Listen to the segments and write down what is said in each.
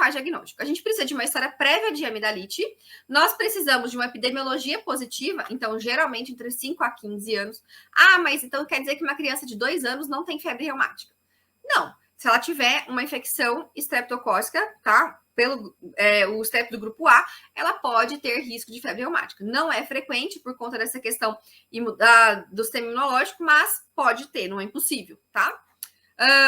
faz diagnóstico? A gente precisa de uma história prévia de amidalite, nós precisamos de uma epidemiologia positiva, então geralmente entre 5 a 15 anos. Ah, mas então quer dizer que uma criança de 2 anos não tem febre reumática? Não. Se ela tiver uma infecção estreptocócica, tá? Pelo o strep do grupo A, ela pode ter risco de febre reumática. Não é frequente por conta dessa questão do sistema imunológico, mas pode ter, não é impossível, tá?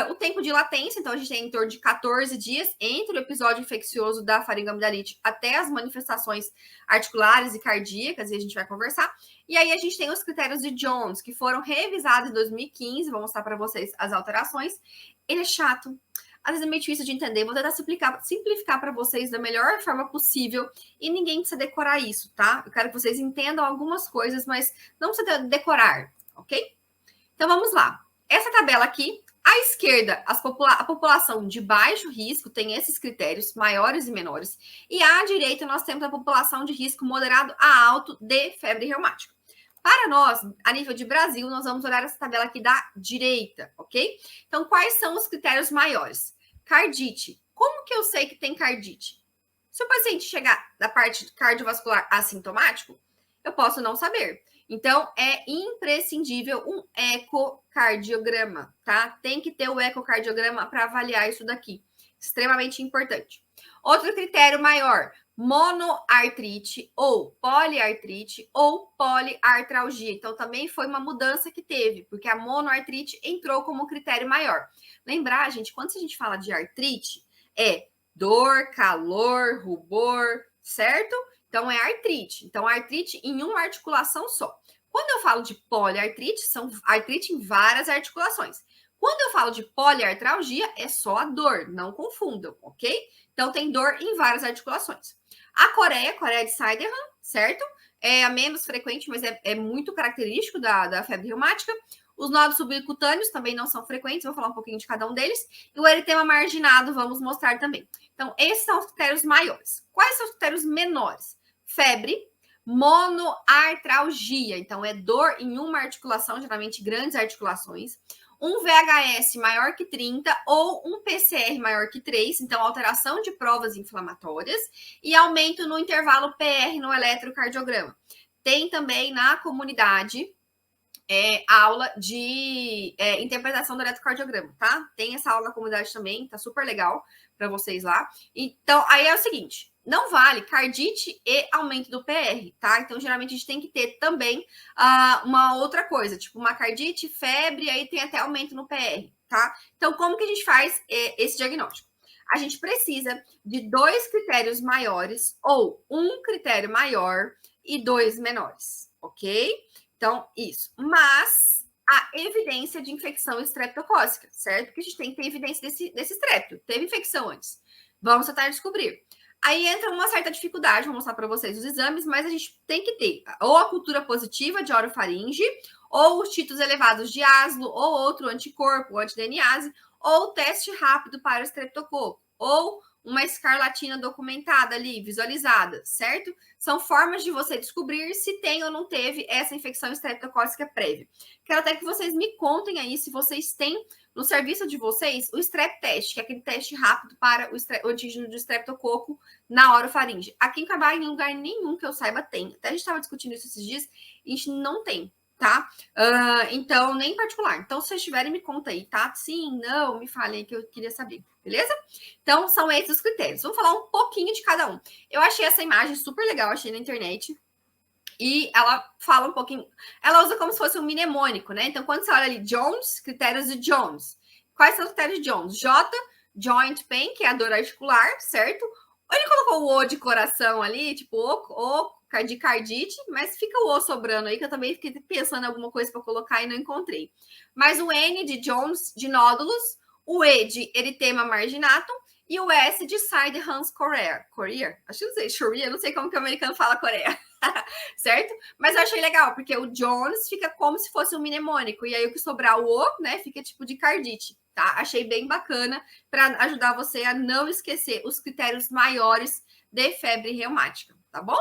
O tempo de latência, então a gente tem em torno de 14 dias entre o episódio infeccioso da faringoamidalite até as manifestações articulares e cardíacas, e a gente vai conversar. E aí a gente tem os critérios de Jones, que foram revisados em 2015, vou mostrar para vocês as alterações. Ele é chato, às vezes é meio difícil de entender, vou tentar simplificar para vocês da melhor forma possível, e ninguém precisa decorar isso, tá? Eu quero que vocês entendam algumas coisas, mas não precisa decorar, ok? Então vamos lá. Essa tabela aqui, à esquerda, a população de baixo risco tem esses critérios, maiores e menores. E à direita, nós temos a população de risco moderado a alto de febre reumática. Para nós, a nível de Brasil, nós vamos olhar essa tabela aqui da direita, ok? Então, quais são os critérios maiores? Cardite. Como que eu sei que tem cardite? Se o paciente chegar da parte cardiovascular assintomático, eu posso não saber. Então, é imprescindível um ecocardiograma, tá? Tem que ter o ecocardiograma para avaliar isso daqui. Extremamente importante. Outro critério maior, monoartrite ou poliartrite ou poliartralgia. Então, também foi uma mudança que teve, porque a monoartrite entrou como critério maior. Lembrar, gente, quando a gente fala de artrite, é dor, calor, rubor, certo? Então, é artrite. Então, artrite em uma articulação só. Quando eu falo de poliartrite, são artrite em várias articulações. Quando eu falo de poliartralgia, é só a dor, não confundam, ok? Então, tem dor em várias articulações. A Coreia de Sydenham, certo? É a menos frequente, mas é muito característico da febre reumática. Os nódulos subcutâneos também não são frequentes, vou falar um pouquinho de cada um deles. E o eritema marginado, vamos mostrar também. Então, esses são os critérios maiores. Quais são os critérios menores? Febre, monoartralgia, então é dor em uma articulação, geralmente grandes articulações, um VHS maior que 30 ou um PCR maior que 3, então alteração de provas inflamatórias e aumento no intervalo PR no eletrocardiograma. Tem também na comunidade aula de interpretação do eletrocardiograma, tá? Tem essa aula na comunidade também, tá super legal para vocês lá. Então, aí é o seguinte, não vale cardite e aumento do PR, tá? Então, geralmente, a gente tem que ter também uma outra coisa, tipo uma cardite, febre, aí tem até aumento no PR, tá? Então, como que a gente faz esse diagnóstico? A gente precisa de 2 critérios maiores ou um critério maior e 2 menores, ok? Então, isso. Mas a evidência de infecção estreptocócica, certo? Porque a gente tem que ter evidência desse estrepto. Teve infecção antes. Vamos tentar descobrir. Aí entra uma certa dificuldade, vou mostrar para vocês os exames, mas a gente tem que ter ou a cultura positiva de orofaringe, ou os títulos elevados de aslo, ou outro anticorpo, anti-DNase, ou teste rápido para o estreptococo, ou uma escarlatina documentada ali, visualizada, certo? São formas de você descobrir se tem ou não teve essa infecção estreptocócica prévia. Quero até que vocês me contem aí se vocês têm no serviço de vocês o strep test, que é aquele teste rápido para o antígeno de estreptococo na orofaringe. Aqui em Cabai, em lugar nenhum que eu saiba tem. Até a gente estava discutindo isso esses dias, a gente não tem, tá? Então, nem em particular. Então, se vocês tiverem, me conta aí, tá? Sim, não, me falem que eu queria saber, beleza? Então, são esses os critérios. Vamos falar um pouquinho de cada um. Eu achei essa imagem super legal, achei na internet. E ela fala um pouquinho... Ela usa como se fosse um mnemônico, né? Então, quando você olha ali, Jones, critérios de Jones. Quais são os critérios de Jones? J, joint pain, que é a dor articular, certo? Ele colocou o O de coração ali, tipo, O de cardite, mas fica o O sobrando aí, que eu também fiquei pensando em alguma coisa para colocar e não encontrei. Mas o N de Jones, de nódulos, o E de eritema marginatum e o S de Sydenham's Corea. Acho que não sei, Korea, não sei como que o americano fala Coreia. Certo? Mas eu achei legal, porque o Jones fica como se fosse um mnemônico, e aí o que sobrar o O, né, fica tipo de cardite, tá? Achei bem bacana para ajudar você a não esquecer os critérios maiores de febre reumática, tá bom?